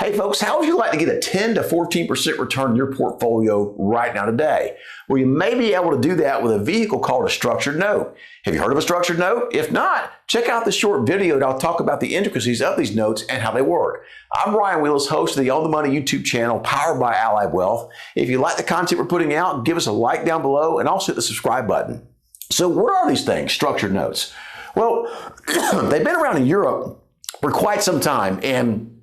Hey folks, how would you like to get a 10 to 14% return on your portfolio right now today? Well, you may be able to do that with a vehicle called a structured note. Have you heard of a structured note? If not, check out this short video and I'll talk about the intricacies of these notes and how they work. I'm Ryan Wheelis, host of the On the Money YouTube channel powered by Allied Wealth. If you like the content we're putting out, give us a like down below and also hit the subscribe button. So what are these things, structured notes? Well, they've been around in Europe for quite some time, and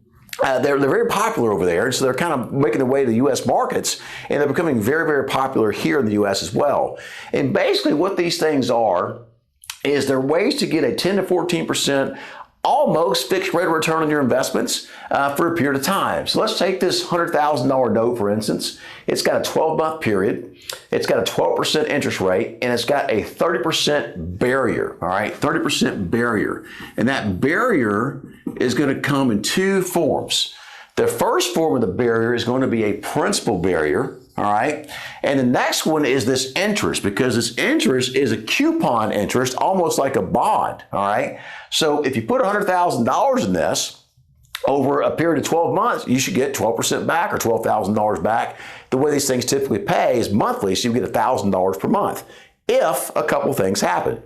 they're very popular over there, so they're kind of making their way to the U.S. markets, and they're becoming very, very popular here in the U.S. as well. And basically what these things are is they're ways to get a 10 to 14% almost fixed rate of return on your investments for a period of time. So let's take this $100,000 note, for instance. It's got a 12-month period. It's got a 12% interest rate, and it's got a 30% barrier, all right? 30% barrier. And that barrier is going to come in two forms. The first form of the barrier is going to be a principal barrier, all right? And the next one is this interest, because this interest is a coupon interest, almost like a bond, all right? So if you put $100,000 in this over a period of 12 months, you should get 12% back or $12,000 back. The way these things typically pay is monthly, so you get $1,000 per month if a couple things happen.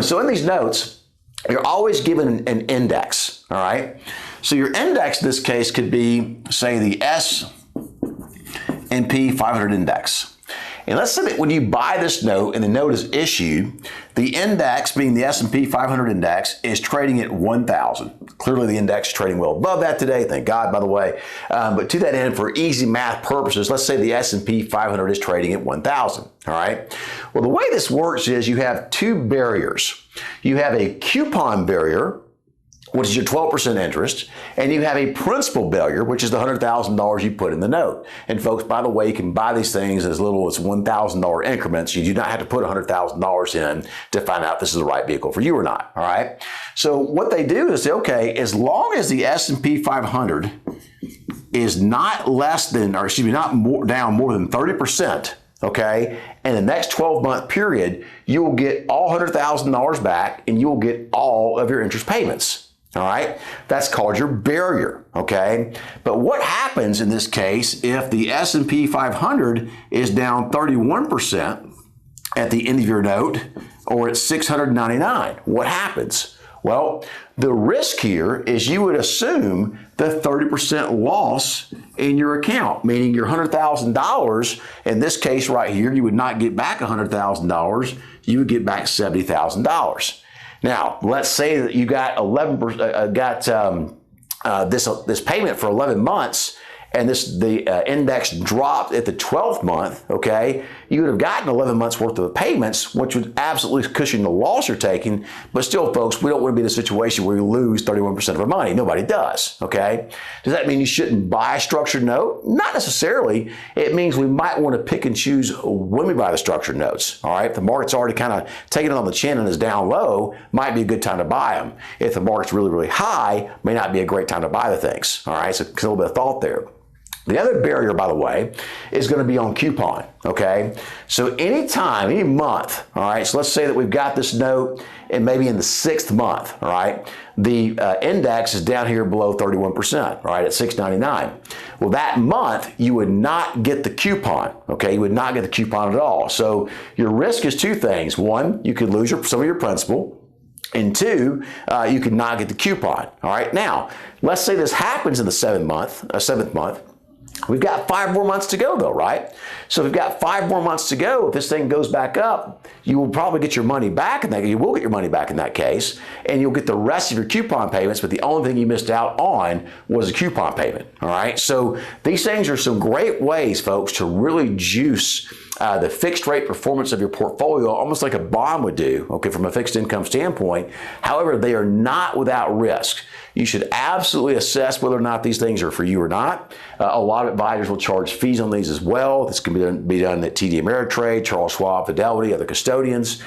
So in these notes, you're always given an index, all right? So your index in this case could be, say, the S&P 500 index. And let's say that when you buy this note and the note is issued, the index, being the S&P 500 index, is trading at 1,000. Clearly the index is trading well above that today, thank God, by the way. But to that end, for easy math purposes, let's say the S&P 500 is trading at 1,000, all right? Well, the way this works is you have two barriers. You have a coupon barrier, which is your 12% interest, and you have a principal barrier, which is the $100,000 you put in the note. And folks, by the way, you can buy these things as little as $1,000 increments. You do not have to put $100,000 in to find out if this is the right vehicle for you or not, all right? So what they do is say, okay, as long as the S&P 500 is not less than, or excuse me, not more, down more than 30%, okay, in the next 12-month period, you will get all $100,000 back and you will get all of your interest payments. All right, that's called your barrier, okay? But what happens in this case if the S&P 500 is down 31% at the end of your note, or it's 699? What happens? Well, the risk here is you would assume the 30% loss in your account, meaning your $100,000, in this case right here, you would not get back $100,000, you would get back $70,000. Now, let's say that you got this payment for 11 months, and the index dropped at the 12th month, okay, you would have gotten 11 months worth of payments, which would absolutely cushion the loss you're taking. But still, folks, we don't want to be in a situation where you lose 31% of our money. Nobody does, okay? Does that mean you shouldn't buy a structured note? Not necessarily. It means we might want to pick and choose when we buy the structured notes, all right? If the market's already kind of taking it on the chin and is down low, might be a good time to buy them. If the market's really, really high, may not be a great time to buy the things, all right? So a little bit of thought there. The other barrier, by the way, is going to be on coupon, okay? So anytime, any month, all right, so let's say that we've got this note and maybe in the 6th month, all right, the index is down here below 31%, all right, at 699. Well, that month, you would not get the coupon, okay? You would not get the coupon at all. So your risk is two things. One, you could lose some of your principal. And two, you could not get the coupon, all right? Now, let's say this happens in the 7th month. We've got 5 more months to go though, right? So we've got 5 more months to go. If this thing goes back up, you will probably get your money back in that. You will get your money back in that case, and you'll get the rest of your coupon payments, but the only thing you missed out on was a coupon payment, all right? So these things are some great ways, folks, to really juice the fixed rate performance of your portfolio, almost like a bond would do, okay, from a fixed income standpoint. However, they are not without risk. You should absolutely assess whether or not these things are for you or not. A lot of advisors will charge fees on these as well. This can be done at TD Ameritrade, Charles Schwab, Fidelity, other custodians.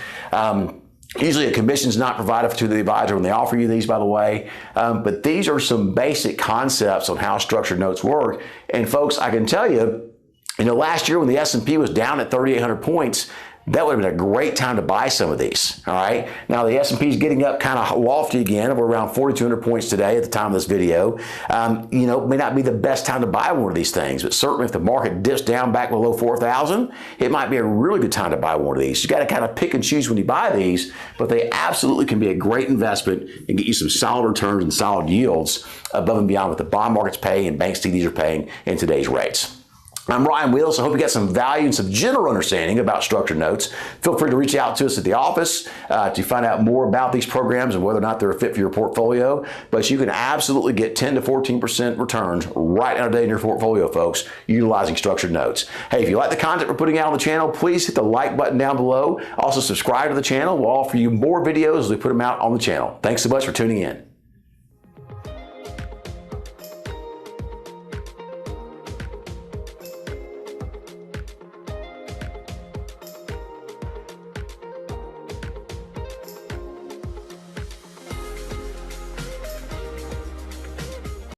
Usually a commission is not provided to the advisor when they offer you these, by the way. But these are some basic concepts on how structured notes work. And folks, I can tell you, last year when the S&P was down at 3,800 points, that would have been a great time to buy some of these. All right. Now the S&P is getting up kind of lofty again. We're around 4,200 points today at the time of this video. May not be the best time to buy one of these things, but certainly if the market dips down back below 4,000, it might be a really good time to buy one of these. You got to kind of pick and choose when you buy these, but they absolutely can be a great investment and get you some solid returns and solid yields above and beyond what the bond market's paying and bank CDs are paying in today's rates. I'm Ryan Wheels. I hope you got some value and some general understanding about structured notes. Feel free to reach out to us at the office to find out more about these programs and whether or not they're a fit for your portfolio. But you can absolutely get 10 to 14% returns right out of day in your portfolio, folks, utilizing structured notes. Hey, if you like the content we're putting out on the channel, please hit the like button down below. Also, subscribe to the channel. We'll offer you more videos as we put them out on the channel. Thanks so much for tuning in.